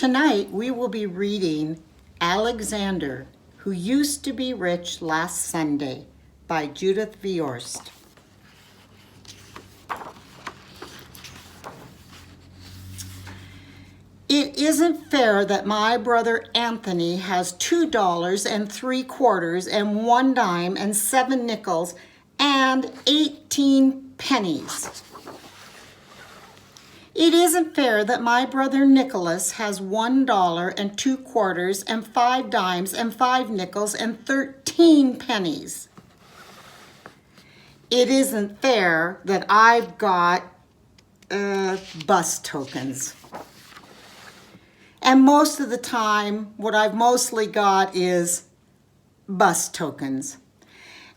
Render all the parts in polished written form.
Tonight we will be reading Alexander, Who Used to Be Rich Last Sunday by Judith Viorst. It isn't fair that my brother Anthony has $2.75 and 1 dime and 7 nickels and 18 pennies. It isn't fair that my brother Nicholas has $1.02 and 5 dimes and 5 nickels and 13 pennies. It isn't fair that I've got bus tokens. And most of the time, what I've mostly got is bus tokens.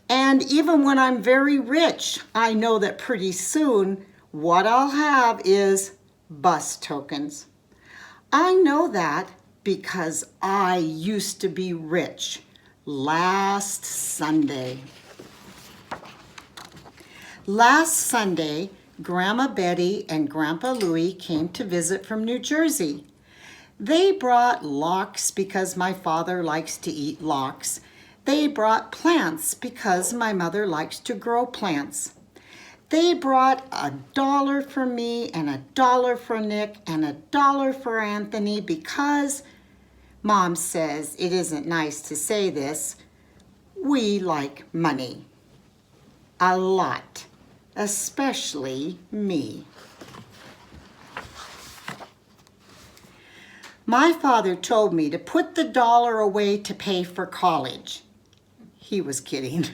And even when I'm very rich, I know that pretty soon what I'll have is bus tokens. I know that because I used to be rich last Sunday. Last Sunday, Grandma Betty and Grandpa Louie came to visit from New Jersey. They brought lox because my father likes to eat lox. They brought plants because my mother likes to grow plants. They brought $1 for me and $1 for Nick and $1 for Anthony because, Mom says it isn't nice to say this, we like money. A lot, especially me. My father told me to put the $1 away to pay for college. He was kidding.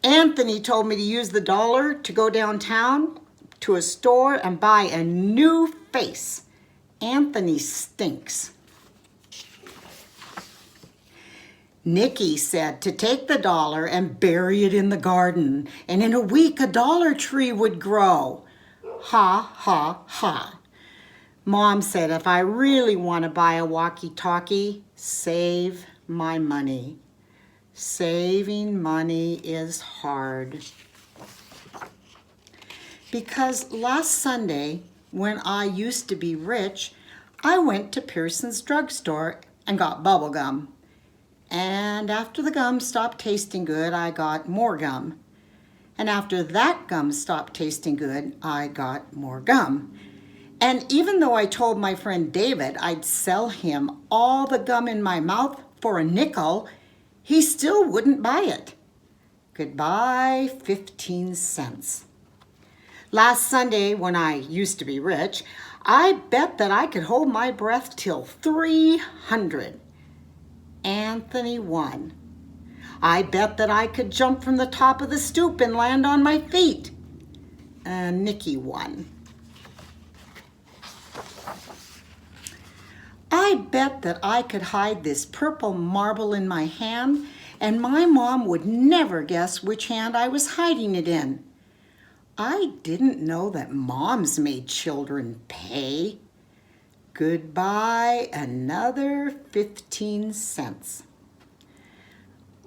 Anthony told me to use the $1 to go downtown to a store and buy a new face. Anthony stinks. Nicky said to take the $1 and bury it in the garden, and in a week a dollar tree would grow. Ha, ha, ha. Mom said if I really want to buy a walkie-talkie, save my money. Saving money is hard. Because last Sunday, when I used to be rich, I went to Pearson's drugstore and got bubble gum. And after the gum stopped tasting good, I got more gum. And after that gum stopped tasting good, I got more gum. And even though I told my friend David I'd sell him all the gum in my mouth for a nickel, he still wouldn't buy it. Goodbye, 15 cents. Last Sunday, when I used to be rich, I bet that I could hold my breath till 300. Anthony won. I bet that I could jump from the top of the stoop and land on my feet. Nicky won. I bet that I could hide this purple marble in my hand, and my mom would never guess which hand I was hiding it in. I didn't know that moms made children pay. Goodbye, another 15 cents.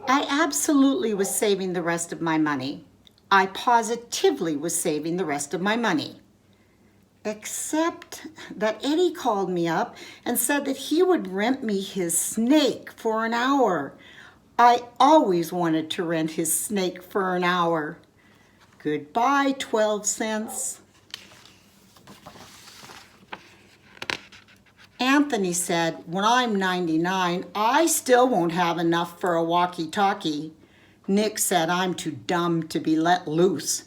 I absolutely was saving the rest of my money. I positively was saving the rest of my money. Except that Eddie called me up and said that he would rent me his snake for an hour. I always wanted to rent his snake for an hour. Goodbye, 12 cents. Anthony said, when I'm 99, I still won't have enough for a walkie-talkie. Nick said I'm too dumb to be let loose.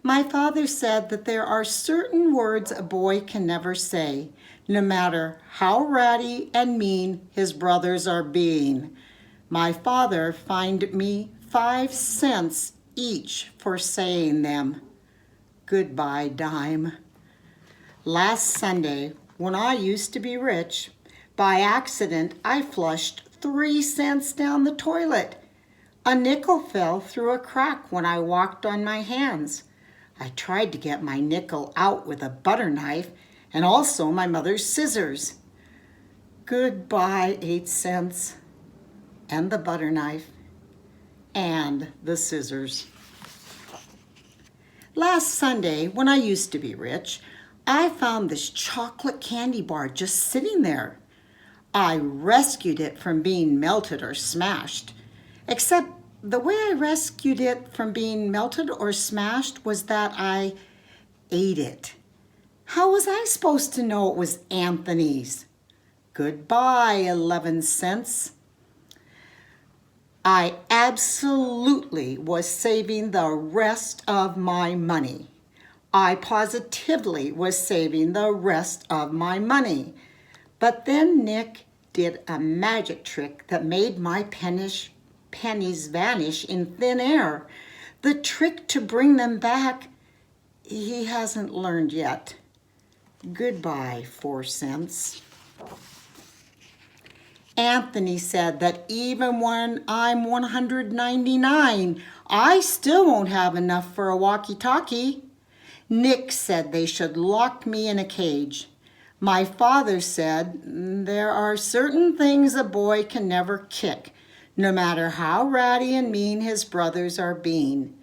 My father said that there are certain words a boy can never say, no matter how ratty and mean his brothers are being. My father fined me 5 cents each for saying them. Goodbye, dime. Last Sunday, when I used to be rich, by accident I flushed 3 cents down the toilet. A nickel fell through a crack when I walked on my hands. I tried to get my nickel out with a butter knife and also my mother's scissors. Goodbye, 8 cents, and the butter knife, and the scissors. Last Sunday, when I used to be rich, I found this chocolate candy bar just sitting there. I rescued it from being melted or smashed. Except the way I rescued it from being melted or smashed was that I ate it. How was I supposed to know it was Anthony's? Goodbye, 11 cents. I absolutely was saving the rest of my money. I positively was saving the rest of my money. But then Nick did a magic trick that made my pennies vanish in thin air. The trick to bring them back, he hasn't learned yet. Goodbye, 4 cents. Anthony said that even when I'm 199, I still won't have enough for a walkie-talkie. Nick said they should lock me in a cage. My father said there are certain things a boy can never kick, no matter how ratty and mean his brothers are being.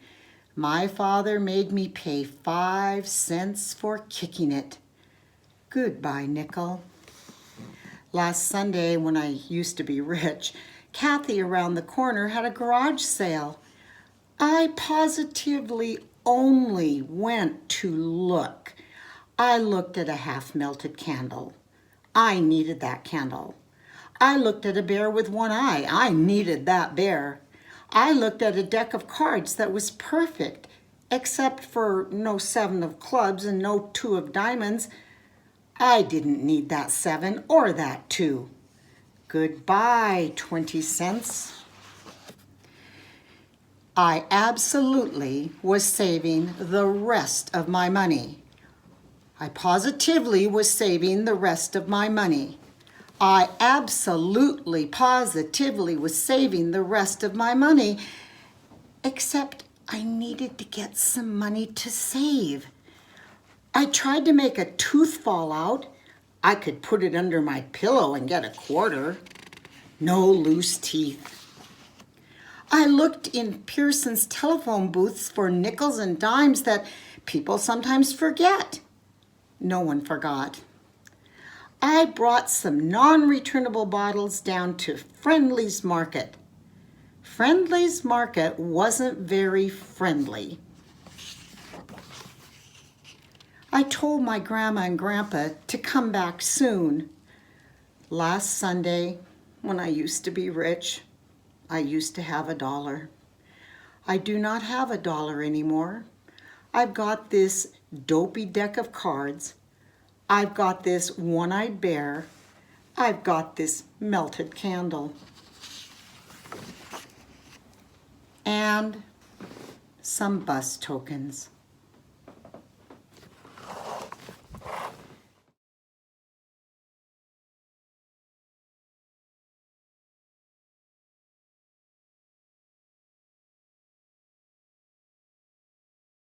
My father made me pay 5 cents for kicking it. Goodbye, nickel. Last Sunday, when I used to be rich, Kathy around the corner had a garage sale. I positively only went to look. I looked at a half-melted candle. I needed that candle. I looked at a bear with one eye. I needed that bear. I looked at a deck of cards that was perfect, except for no 7 of clubs and no 2 of diamonds. I didn't need that 7 or that 2. Goodbye, 20 cents. I absolutely was saving the rest of my money. I positively was saving the rest of my money. I absolutely, positively was saving the rest of my money, except I needed to get some money to save. I tried to make a tooth fall out. I could put it under my pillow and get a quarter. No loose teeth. I looked in Pearson's telephone booths for nickels and dimes that people sometimes forget. No one forgot. I brought some non-returnable bottles down to Friendly's Market. Friendly's Market wasn't very friendly. I told my grandma and grandpa to come back soon. Last Sunday, when I used to be rich, I used to have $1. I do not have $1 anymore. I've got this dopey deck of cards. I've got this one-eyed bear. I've got this melted candle. And some bus tokens.